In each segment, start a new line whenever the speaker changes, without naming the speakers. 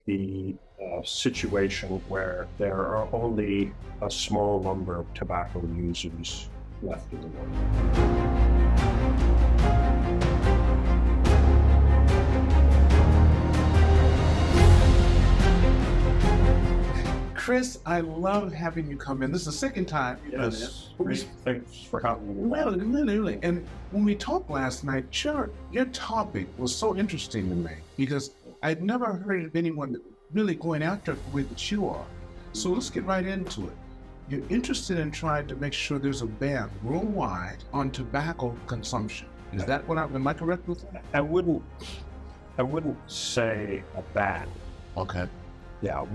the situation where there are only a small number of tobacco users left in the world.
Chris, I love having you come in. This is the second time you've done
Yes,
this.
thanks for having me.
Really. And when we talked last night, your topic was so interesting to me because I'd never heard of anyone really going after it the way that you are. So let's get right into it. You're interested in trying to make sure there's a ban worldwide on tobacco consumption. Is that what am I correct with that?
I wouldn't say a ban.
Okay.
Yeah,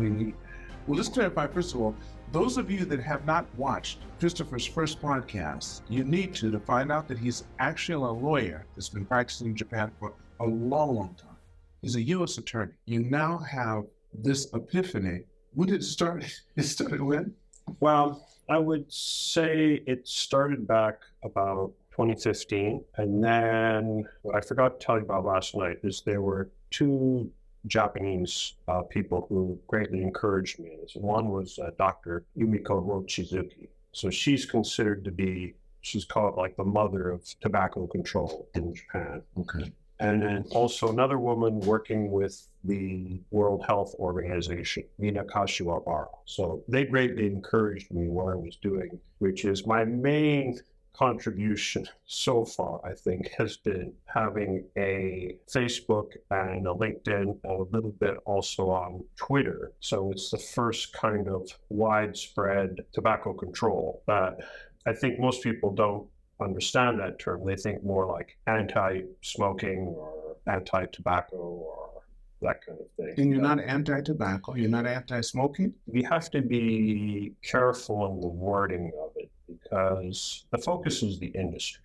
Well, let's clarify, first of all, those of you that have not watched Christopher's first podcast, you need to find out that he's actually a lawyer that's been practicing in Japan for a long time. He's a U.S. attorney. You now have this epiphany. When did it start? It started when?
Well, I would say it started back about 2015. And then what I forgot to tell you about last night is there were two Japanese people who greatly encouraged me. One was Dr. Yumiko Mochizuki. So she's considered to be, she's called like the mother of tobacco control in Japan.
Okay.
And then also another woman working with the World Health Organization, Mina Kashiwabara. So they greatly encouraged me what I was doing, which is my main contribution so far, I think, has been having a Facebook and a LinkedIn and a little bit also on Twitter. So it's the first kind of widespread tobacco control that I think most people don't understand that term. They think more like anti-smoking or anti-tobacco or that kind of thing.
And you're not anti-tobacco, you're not anti-smoking?
We have to be careful in the wording of it because the focus is the industry,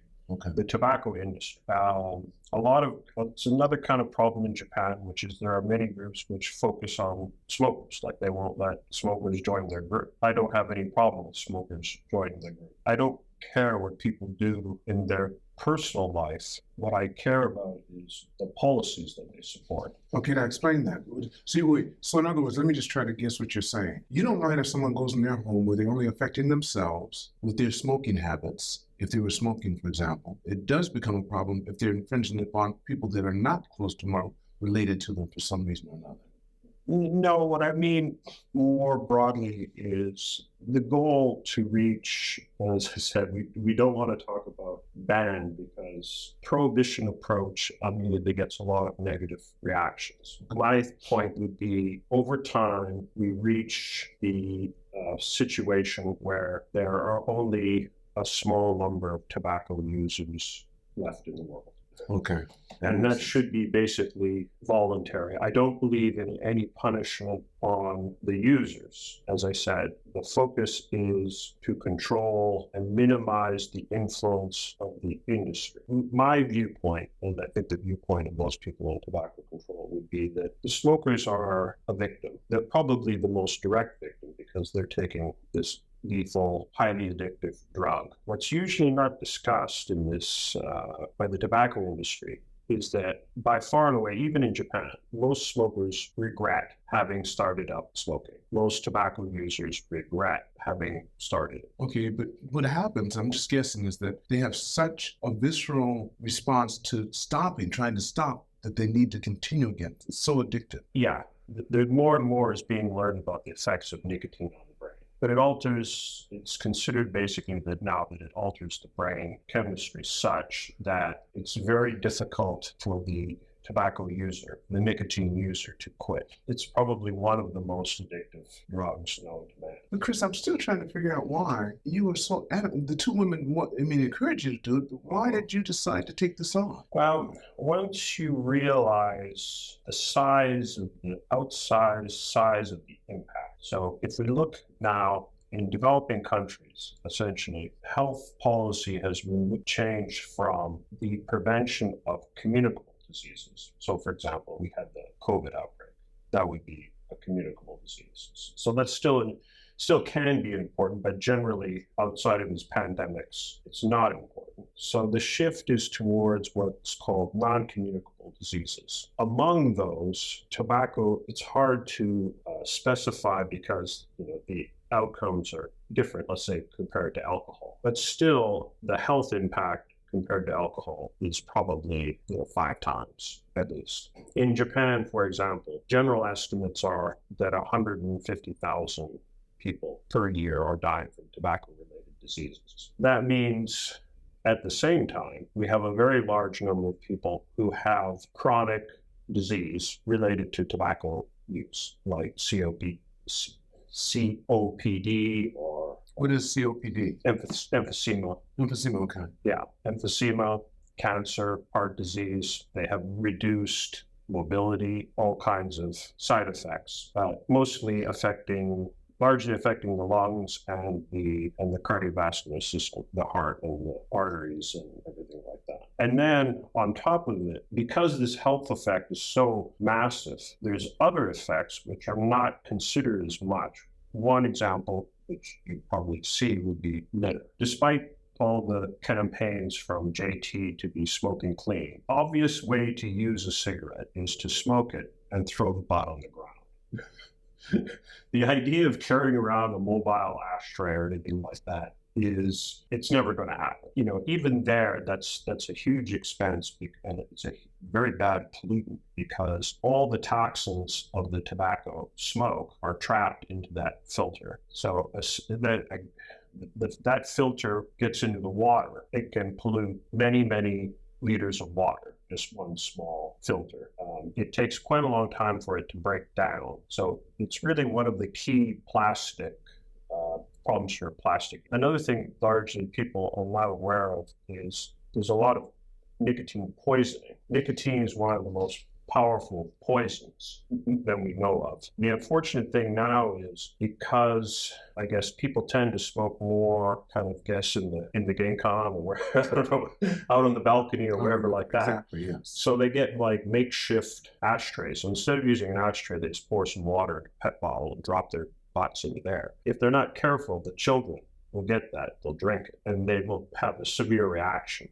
the tobacco industry. It's another kind of problem in Japan, which is there are many groups which focus on smokers, like they won't let smokers join their group. I don't have any problem with smokers joining their group. I don't care what people do in their personal life. What I care about is the policies that they support.
Okay, now explain that. So in other words, let me just try to guess what you're saying. You don't mind if someone goes in their home where they're only affecting themselves with their smoking habits. If they were smoking, for example, it does become a problem if they're infringing upon people that are not close to them, related to them for some reason or another.
No, what I mean more broadly is the goal to reach, as I said, we don't want to talk about ban because prohibition approach immediately gets a lot of negative reactions. My point would be over time, we reach the situation where there are only a small number of tobacco users left in the world.
Okay.
And that should be basically voluntary. I don't believe in any punishment on the users. As I said, the focus is to control and minimize the influence of the industry. My viewpoint, and I think the viewpoint of most people in tobacco control, would be that the smokers are a victim. They're probably the most direct victim because they're taking this lethal, highly addictive drug. What's usually not discussed in this by the tobacco industry is that by far and away, even in Japan, most smokers regret having started up smoking. Most tobacco users regret having started it.
Okay, but what happens, I'm just guessing, is that they have such a visceral response to trying to stop, that they need to continue again. It's so addictive.
Yeah, more and more is being learned about the effects of nicotine on the brain. But it's considered basically that now that it alters the brain chemistry such that it's very difficult for the tobacco user, the nicotine user, to quit. It's probably one of the most addictive drugs known to man.
But Chris, I'm still trying to figure out why you were so adamant. The two women, encouraged you to do it, but why did you decide to take this on?
Well, once you realize the outsized size of the impact. So if we look now in developing countries, essentially, health policy has changed from the prevention of communicable diseases. So, for example, we had the COVID outbreak. That would be a communicable disease. So that's still still can be important, but generally outside of these pandemics, it's not important. So the shift is towards what's called non-communicable diseases. Among those, tobacco, it's hard to specify because the outcomes are different, let's say, compared to alcohol. But still, the health impact compared to alcohol is probably 5 times at least. In Japan, for example, general estimates are that 150,000 people per year are dying from tobacco-related diseases. That means at the same time, we have a very large number of people who have chronic disease related to tobacco use, like COPD, or
what is COPD?
Emphysema.
Emphysema, okay.
Yeah, emphysema, cancer, heart disease. They have reduced mobility, all kinds of side effects, largely affecting the lungs and the cardiovascular system, the heart and the arteries and everything like that. And then on top of it, because this health effect is so massive, there's other effects which are not considered as much. One example, which you probably see, would be litter. Despite all the campaigns from JT to be smoking clean, obvious way to use a cigarette is to smoke it and throw the butt on the ground. The idea of carrying around a mobile ashtray or anything like that it's never going to happen. Even there, that's a huge expense, and it's a very bad pollutant because all the toxins of the tobacco smoke are trapped into that filter. So that filter gets into the water. It can pollute many, many liters of water, just one small filter. It takes quite a long time for it to break down. So it's really one of the key problems for plastic. Another thing largely people are not aware of is there's a lot of nicotine poisoning. Nicotine is one of the most powerful poisons that we know of. The unfortunate thing now is because I guess people tend to smoke more in the game con or out on the balcony or wherever like that.
Exactly, yes.
So they get like makeshift ashtrays. So instead of using an ashtray, they just pour some water in a pet bottle and drop their butts into there. If they're not careful, the children will get that, they'll drink it, and they will have a severe reaction.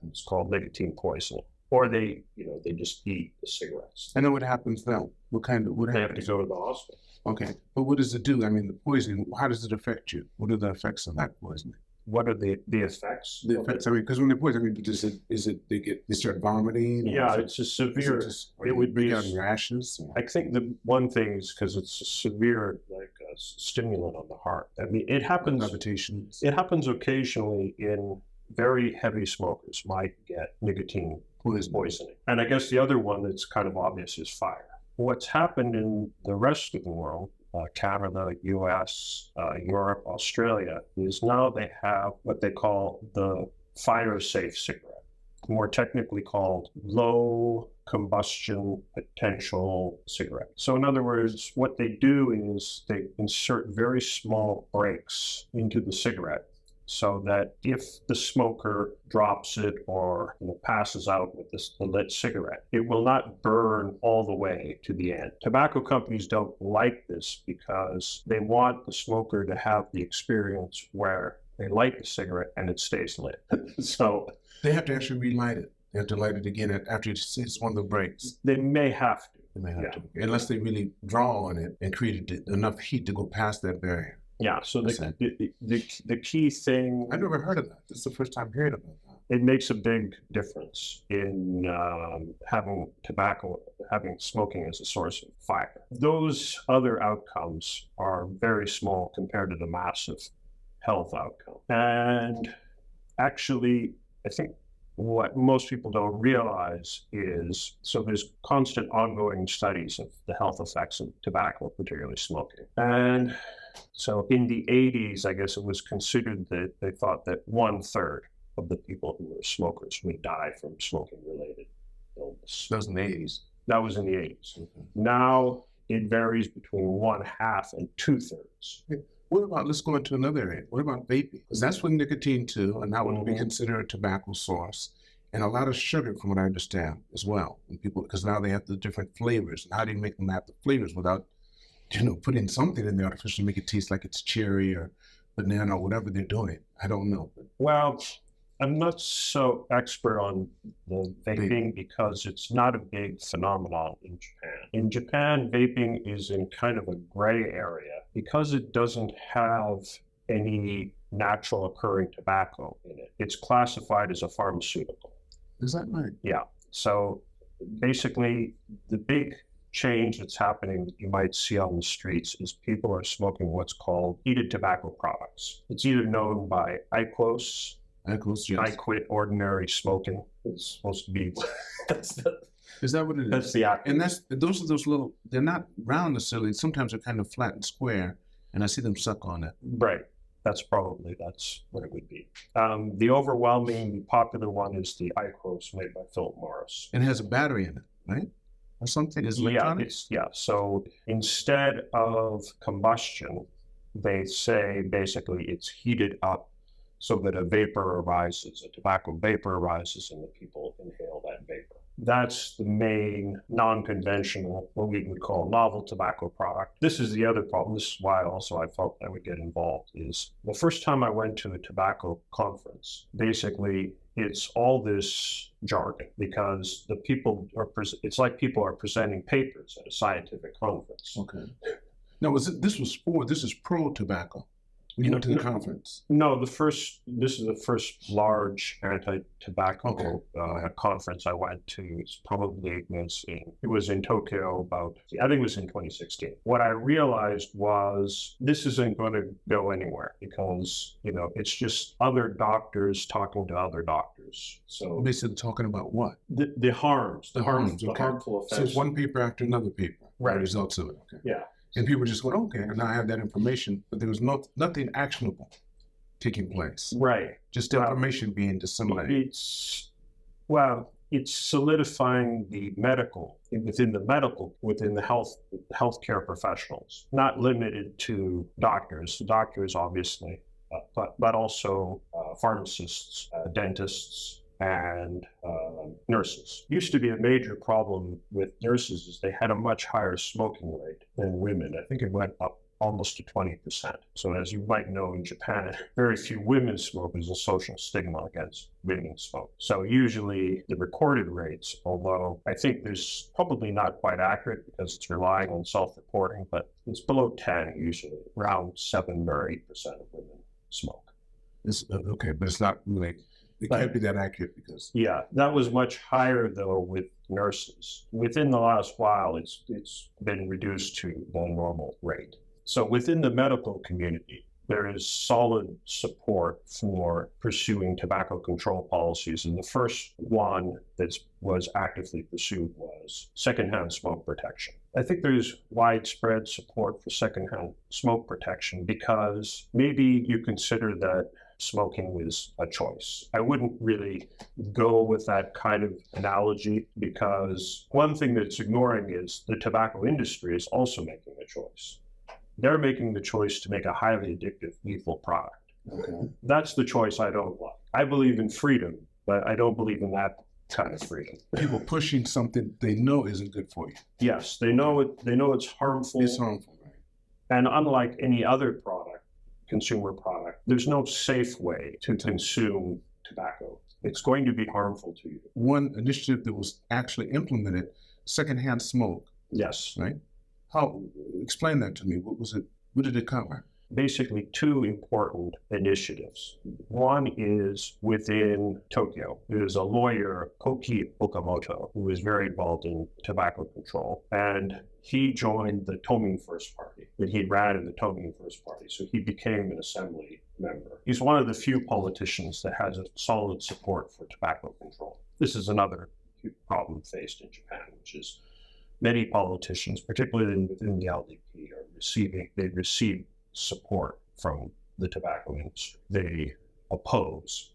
It's called nicotine poisoning. Or they just eat the cigarettes.
And then what happens then?
They have to go to the hospital.
Okay, but what does it do? I mean, the poisoning, how does it affect you? What are the effects of that poisoning?
What are the effects?
The effects, because when they poison, they start vomiting?
Yeah, it's a severe, it would be
rashes?
I think the one thing is because it's a severe stimulant on the heart. I mean, it happens occasionally in very heavy smokers might get nicotine poisoning. And I guess the other one that's kind of obvious is fire. What's happened in the rest of the world, Canada, US, Europe, Australia, is now they have what they call the fire-safe cigarette, more technically called low combustion potential cigarette. So in other words, what they do is they insert very small breaks into the cigarette so that if the smoker drops it or passes out with the lit cigarette, it will not burn all the way to the end. Tobacco companies don't like this because they want the smoker to have the experience where they light the cigarette and it stays lit. So
they have to actually relight it. They have to light it again after it's one of the breaks.
They may have to.
To, unless they really draw on it and create enough heat to go past that barrier.
Yeah, so the key thing...
I never heard of that. This is the first time hearing about that.
It makes a big difference in having smoking as a source of fire. Those other outcomes are very small compared to the massive health outcome. And actually, I think what most people don't realize is, so there's constant ongoing studies of the health effects of tobacco, particularly smoking. And so in the 80s, I guess it was considered that they thought that 1/3 of the people who were smokers would die from smoking-related illness.
That was in the 80s?
That was in the 80s. Mm-hmm. Now it varies between 1/2 and 2/3.
What about, let's go into another area. What about vaping? Because that's with nicotine too, and that would be considered a tobacco source. And a lot of sugar, from what I understand, as well. And people, because now they have the different flavors. And how do you make them have the flavors without putting something in the artificial to make it taste like it's cherry or banana or whatever they're doing. I don't know.
Well, I'm not so expert on the vaping because it's not a big phenomenon in Japan. In Japan, vaping is in kind of a gray area because it doesn't have any natural occurring tobacco in it. It's classified as a pharmaceutical.
Is that right?
Yeah. So basically, the big change that's happening that you might see on the streets is people are smoking what's called heated tobacco products. It's either known by IQOS.
Yes.
I quit ordinary smoking. It's supposed to be.
Is that what it is?
That's the acronym.
And those are those little. They're not round necessarily. Sometimes they're kind of flat and square, and I see them suck on it.
Right. That's what it would be. The overwhelmingly popular one is the IQOS made by Philip Morris.
And it has a battery in it, right? Or something. Is electronic?
So instead of combustion, they say basically it's heated up so that a vapor arises, a tobacco vapor arises, and the people inhale that vapor. That's the main non-conventional, what we would call novel tobacco product. This is the other problem. This is why also I felt I would get involved is the first time I went to a tobacco conference, basically it's all this jargon because the people it's like people are presenting papers at a scientific conference.
Okay. Now, this is pro-tobacco? When you went to the conference?
No, this is the first large anti-tobacco conference I went to. It was in Tokyo I think it was in 2016. What I realized was this isn't going to go anywhere because, it's just other doctors talking to other doctors. So
basically talking about what?
The harmful effects.
So it's one paper after another paper.
Right.
The results of it. Okay.
Yeah.
And people just went, okay, and now I have that information, but there was nothing actionable taking place.
Right.
Just information being disseminated.
It's solidifying within the healthcare professionals, not limited to doctors obviously, but also pharmacists, dentists, and nurses. Used to be a major problem with nurses is they had a much higher smoking rate than women. I think it went up almost to 20%. So as you might know, in Japan, very few women smoke. There's a social stigma against women smoke. So usually the recorded rates, although I think there's probably not quite accurate because it's relying on self-reporting, but it's below 10 usually, around 7 or 8% of women smoke.
Okay, but it's not really... It can't be that accurate because...
Yeah, that was much higher, though, with nurses. Within the last while, it's been reduced to the normal rate. So within the medical community, there is solid support for pursuing tobacco control policies. And the first one that was actively pursued was secondhand smoke protection. I think there's widespread support for secondhand smoke protection because maybe you consider that smoking was a choice. I wouldn't really go with that kind of analogy because one thing that's ignoring is the tobacco industry is also making a choice. They're making the choice to make a highly addictive, lethal product.
Okay.
That's the choice I don't like. I believe in freedom, but I don't believe in that kind of freedom.
People pushing something they know isn't good for you.
Yes, they know it's harmful.
It's harmful, right?
And unlike any other consumer product, there's no safe way to consume tobacco. It's going to be harmful to you.
One initiative that was actually implemented, secondhand smoke.
Yes.
Right? Explain that to me. What was it? What did it cover?
Basically, two important initiatives. One is within Tokyo. There's a lawyer, Koki Okamoto, who is very involved in tobacco control. And he joined the Tomin First Party, and he ran in the Tomin First Party. So he became an assembly member. He's one of the few politicians that has a solid support for tobacco control. This is another problem faced in Japan, which is many politicians, particularly within the LDP, they receive support from the tobacco industry. They oppose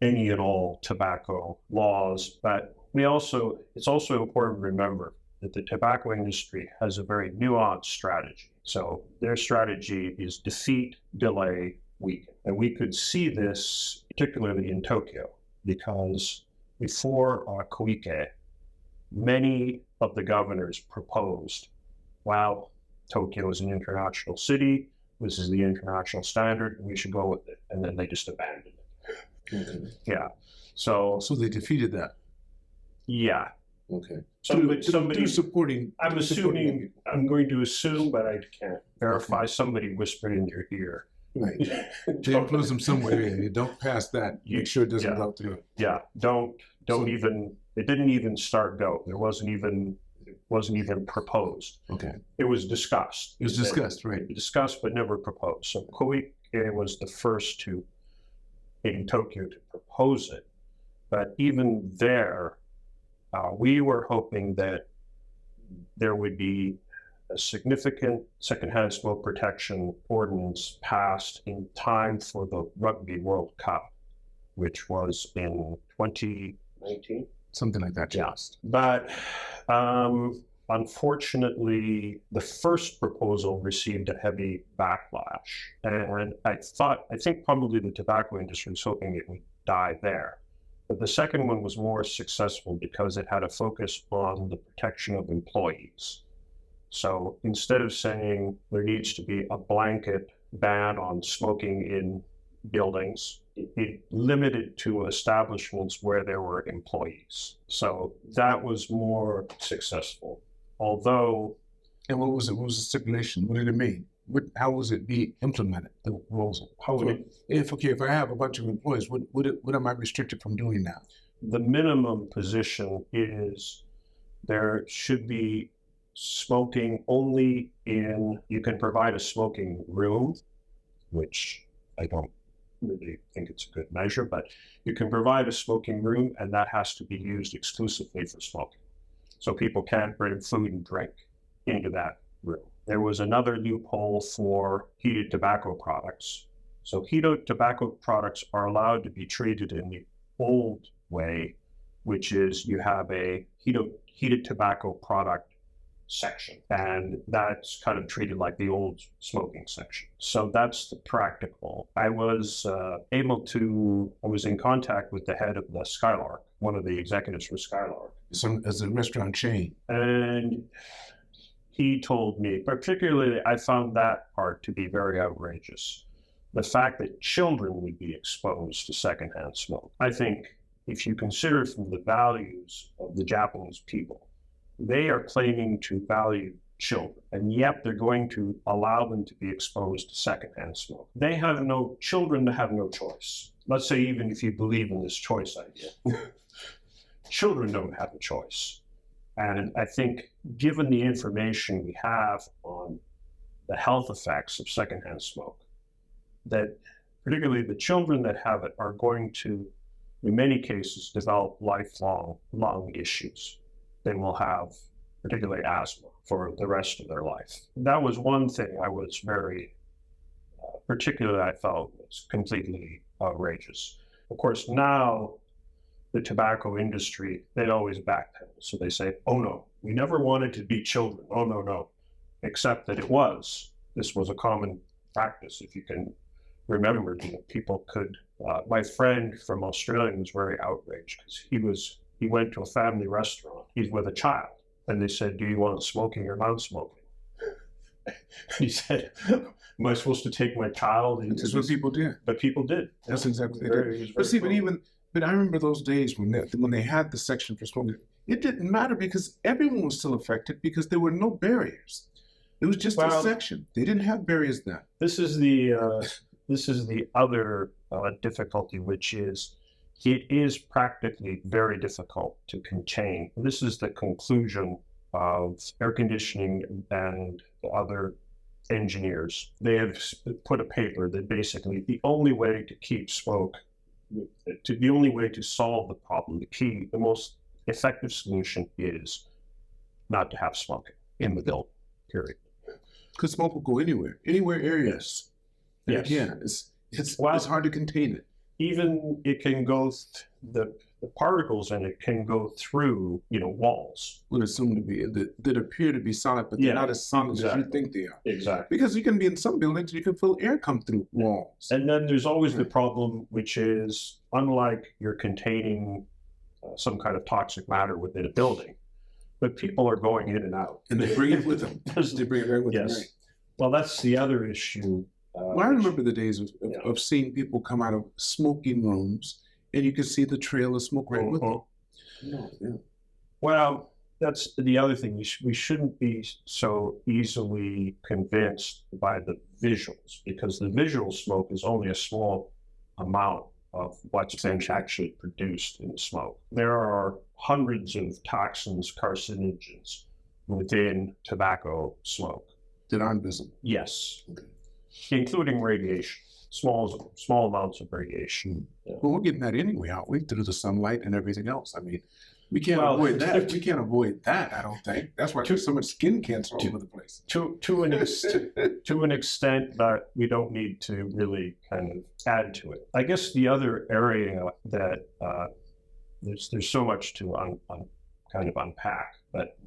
any and all tobacco laws, but it's also important to remember that the tobacco industry has a very nuanced strategy. So their strategy is defeat, delay, weaken. And we could see this particularly in Tokyo because before Koike, many of the governors proposed, well, Tokyo is an international city. This is the international standard, and we should go with it. And then they just abandoned it.
Okay.
Yeah. So
they defeated that.
yeah.
Okay.
Somebody
through supporting.
I'm assuming, I'm going to assume, but I can't verify. Somebody whispered in your ear.
Right. To influence them somewhere. You don't pass that. Make sure it doesn't go through.
Yeah. Don't even. It didn't even start go. It wasn't even proposed.
Okay.
It was discussed.
It was discussed, right?
Discussed, but never proposed. So Koike was the first in Tokyo to propose it. But even there, we were hoping that there would be a significant secondhand smoke protection ordinance passed in time for the Rugby World Cup, which was in 2019.
Something like that,
yes. But unfortunately, the first proposal received a heavy backlash. And I think probably the tobacco industry was hoping it would die there. But the second one was more successful because it had a focus on the protection of employees. So instead of saying there needs to be a blanket ban on smoking in buildings, it limited to establishments where there were employees. So that was more successful. Although...
And what was it? What was the stipulation? What did it mean? How was it be implemented? The rules. How would it? If I have a bunch of employees, what am I restricted from doing now?
The minimum position is there should be smoking only you can provide a smoking room, which I don't really think it's a good measure, but you can provide a smoking room and that has to be used exclusively for smoking. So people can't bring food and drink into that room. There was another loophole for heated tobacco products. So heated tobacco products are allowed to be treated in the old way, which is you have a heated tobacco product section, and that's kind of treated like the old smoking section. So that's the practical. I was in contact with the head of the Skylark, one of the executives for Skylark.
As a restaurant chain.
And he told me, particularly, I found that part to be very outrageous. The fact that children would be exposed to secondhand smoke. I think if you consider from the values of the Japanese people, they are claiming to value children, and yet they're going to allow them to be exposed to secondhand smoke. Children have no choice. Let's say even if you believe in this choice idea, children don't have a choice. And I think given the information we have on the health effects of secondhand smoke, that particularly the children that have it are going to, in many cases, develop lifelong lung issues. They will have particularly asthma for the rest of their life. That was one thing I was very, particularly I felt was completely outrageous. Of course, now the tobacco industry, they always backpedal. So they say, oh no, we never wanted to be children. Oh no. Except that this was a common practice. If you can remember, people could, my friend from Australia was very outraged because he went to a family restaurant. He's with a child. And they said, do you want smoking or non-smoking? He said, am I supposed to take my child?
That's what people did.
But people did.
That's exactly what they did. But I remember those days when they had the section for smoking. It didn't matter because everyone was still affected because there were no barriers. It was just a section. They didn't have barriers then.
This is the other difficulty, which is it is practically very difficult to contain. This is the conclusion of air conditioning and other engineers. They have put a paper that basically the only way to keep smoke, the only way to solve the problem, the most effective solution is not to have smoking in the building, period.
Because smoke will go anywhere areas.
Yes.
Yeah, it's hard to contain it.
Even it can go, the particles in it can go through, walls.
Would assume to be, that appear to be solid, but they're not as solid as you think they are.
Exactly.
Because you can be in some buildings, you can feel air come through walls.
And then there's always the problem, which is, unlike you're containing some kind of toxic matter within a building, but people are going in and out.
And they bring it with them. They bring it right with them.
Yes.
Right?
Well, that's the other issue.
Well, I remember the days of seeing people come out of smoking rooms, and you could see the trail of smoke right with them. Yeah.
Well, that's the other thing. We shouldn't be so easily convinced by the visuals, because the visual smoke is only a small amount of what's been actually produced in the smoke. There are hundreds of toxins, carcinogens within tobacco smoke.
That aren't visible.
Yes, including radiation, small amounts of radiation.
Well, we're getting that anyway, aren't we? Through the sunlight and everything else. I mean, we can't avoid that. We can't avoid that, I don't think. That's why there's so much skin cancer all over the place.
To an extent that we don't need to really kind of add to it. I guess the other area that there's so much to kind of unpack, but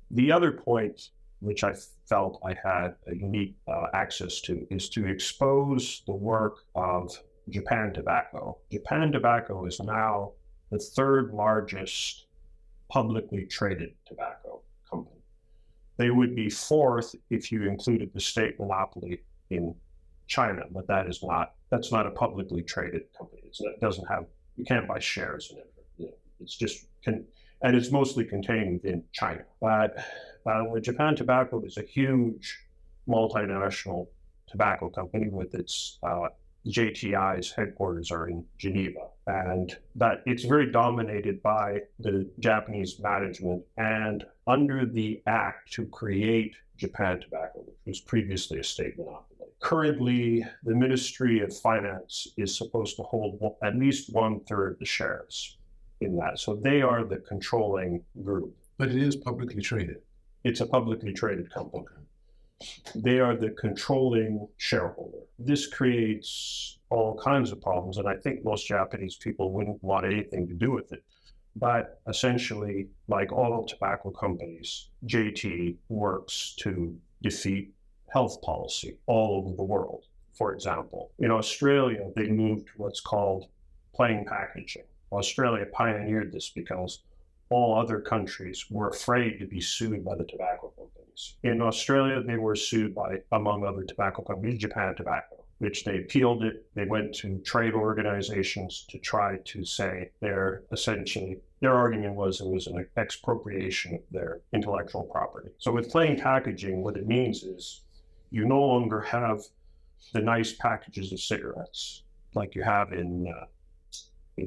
the other point which I felt I had a unique access to is to expose the work of Japan Tobacco. Japan Tobacco is now the third largest publicly traded tobacco company. They would be fourth if you included the state monopoly in China, but that's not a publicly traded company. You can't buy shares in it. It's just, and it's mostly contained within China. But Japan Tobacco is a huge multinational tobacco company with its JTI's headquarters are in Geneva, and that it's very dominated by the Japanese management. And under the act to create Japan Tobacco, which was previously a state monopoly, currently the Ministry of Finance is supposed to hold at least 1/3 the shares in that. So they are the controlling group.
But it is publicly traded.
It's a publicly traded company. They are the controlling shareholder. This creates all kinds of problems, and I think most Japanese people wouldn't want anything to do with it. But essentially, like all tobacco companies, JT works to defeat health policy all over the world. For example, in Australia, they moved to what's called plain packaging. Australia pioneered this because all other countries were afraid to be sued by the tobacco companies. In Australia, they were sued by, among other tobacco companies, Japan Tobacco, which they appealed it. They went to trade organizations to try to say their argument was it was an expropriation of their intellectual property. So with plain packaging, what it means is you no longer have the nice packages of cigarettes like you have in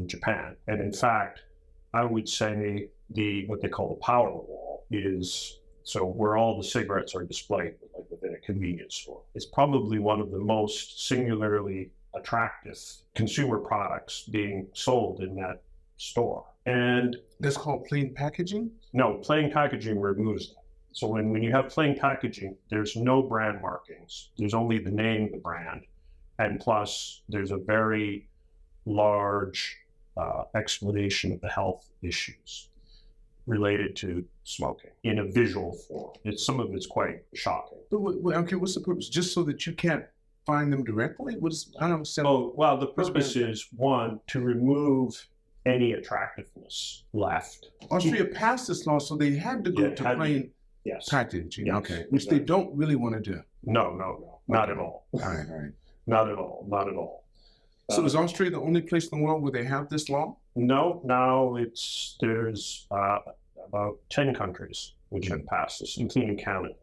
Japan. And in fact, I would say what they call the power wall is so where all the cigarettes are displayed, like within a convenience store. It's probably one of the most singularly attractive consumer products being sold in that store. And
that's called plain packaging?
No, plain packaging removes that. So when you have plain packaging, there's no brand markings. There's only the name of the brand. And plus, there's a very large explanation of the health issues related to smoking in a visual form. Some of it's quite shocking.
Okay, what's the purpose? Just so that you can't find them directly? I don't understand.
Oh, well, the purpose is, one, to remove any attractiveness left.
Austria passed this law, so they had to go to plain packaging.
Yes,
okay, which they don't really want to do.
No, not at all.
All right.
Not at all.
So is Austria the only place in the world where they have this law?
No, now there's about 10 countries which have passed this, including Canada.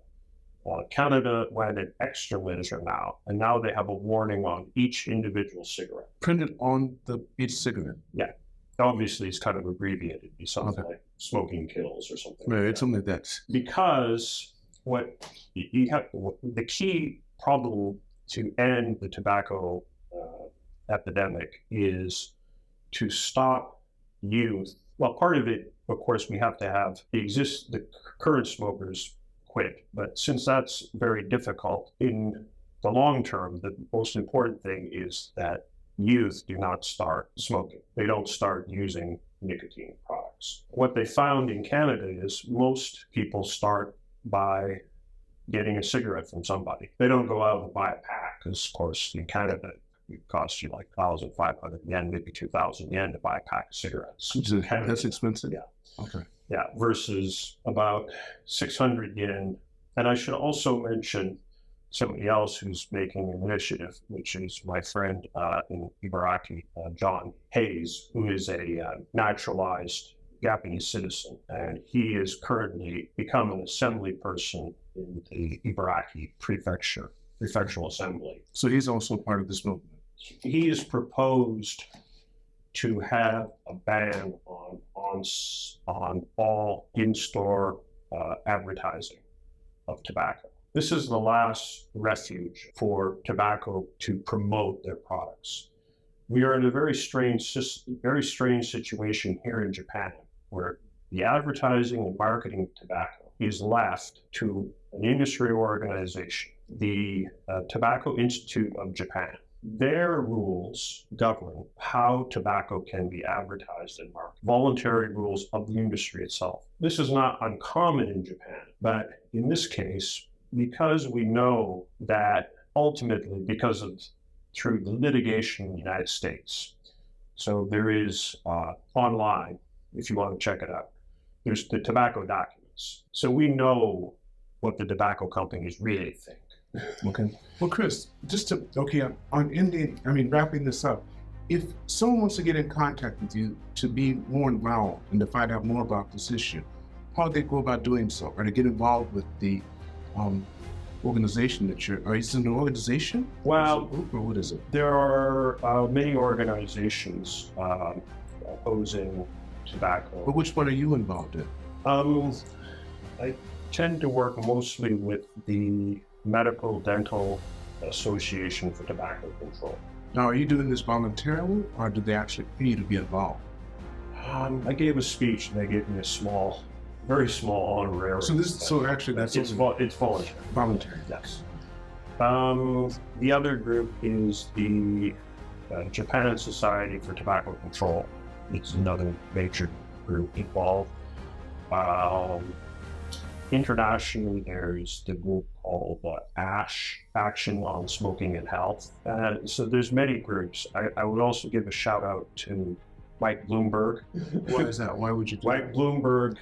Canada went an extra measure now, and now they have a warning on each individual cigarette.
Printed on each cigarette?
Yeah. Obviously, it's kind of abbreviated. It'd be something like smoking kills or something.
Right, it's something like that.
Because the key problem to end the tobacco epidemic is to stop youth. Well, part of it, of course, we have to have the current smokers quit. But since that's very difficult, in the long term, the most important thing is that youth do not start smoking. They don't start using nicotine products. What they found in Canada is most people start by getting a cigarette from somebody. They don't go out and buy a pack, because, of course, in Canada, it costs you like 1,500 yen, maybe 2,000 yen to buy a pack of cigarettes.
That's expensive?
Yeah.
Okay.
Yeah, versus about 600 yen. And I should also mention somebody else who's making an initiative, which is my friend in Ibaraki, John Hayes, who is a naturalized Japanese citizen. And he is currently become an assembly person in the Ibaraki prefectural assembly.
So he's also part of this movement.
He has proposed to have a ban on all in-store advertising of tobacco. This is the last refuge for tobacco to promote their products. We are in a very strange situation here in Japan, where the advertising and marketing of tobacco is left to an industry organization, the Tobacco Institute of Japan. Their rules govern how tobacco can be advertised and marketed, voluntary rules of the industry itself. This is not uncommon in Japan, but in this case, because we know that ultimately, through the litigation in the United States, so there is online, if you want to check it out, there's the tobacco documents. So we know what the tobacco companies really think.
Okay. Well, Chris, wrapping this up, if someone wants to get in contact with you to be more involved and to find out more about this issue, how do they go about doing so? Or to get involved with the organization that is it an organization?
Well,
or what is it?
There are many organizations opposing tobacco.
But which one are you involved in?
I tend to work mostly with the Medical Dental Association for Tobacco Control.
Now, are you doing this voluntarily, or do they actually pay you to be involved?
I gave a speech, and they gave me a very small honorarium.
It's
voluntary.
Voluntary.
Yes. The other group is the Japan Society for Tobacco Control. It's another major group involved. Internationally, there's the group called ASH, Action on Smoking and Health. So there's many groups. I would also give a shout out to Mike Bloomberg.
Why is that? Why would you do
Mike
that?
Bloomberg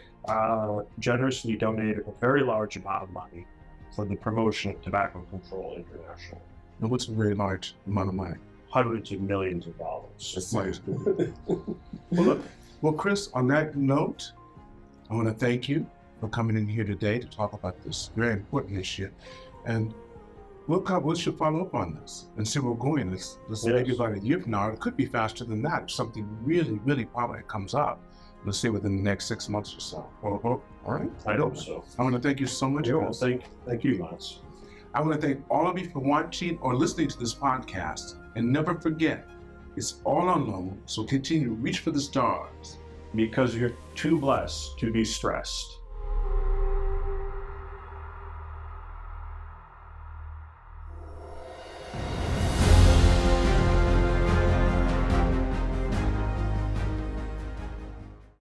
generously donated a very large amount of money for the promotion of tobacco control internationally.
And what's a very large amount of money?
Hundreds of millions of dollars.
Well, Chris, on that note, I want to thank you for coming in here today to talk about this very important issue. And we should follow up on this and see where we're going. Let's maybe about a year from now. It could be faster than that. If something really, really prominent comes up, let's say within the next 6 months or so. All right?
I hope so.
I want to thank you so much.
Thank you, Lance.
I want to thank all of you for watching or listening to this podcast. And never forget, it's all unknown, so continue to reach for the stars.
Because you're too blessed to be stressed.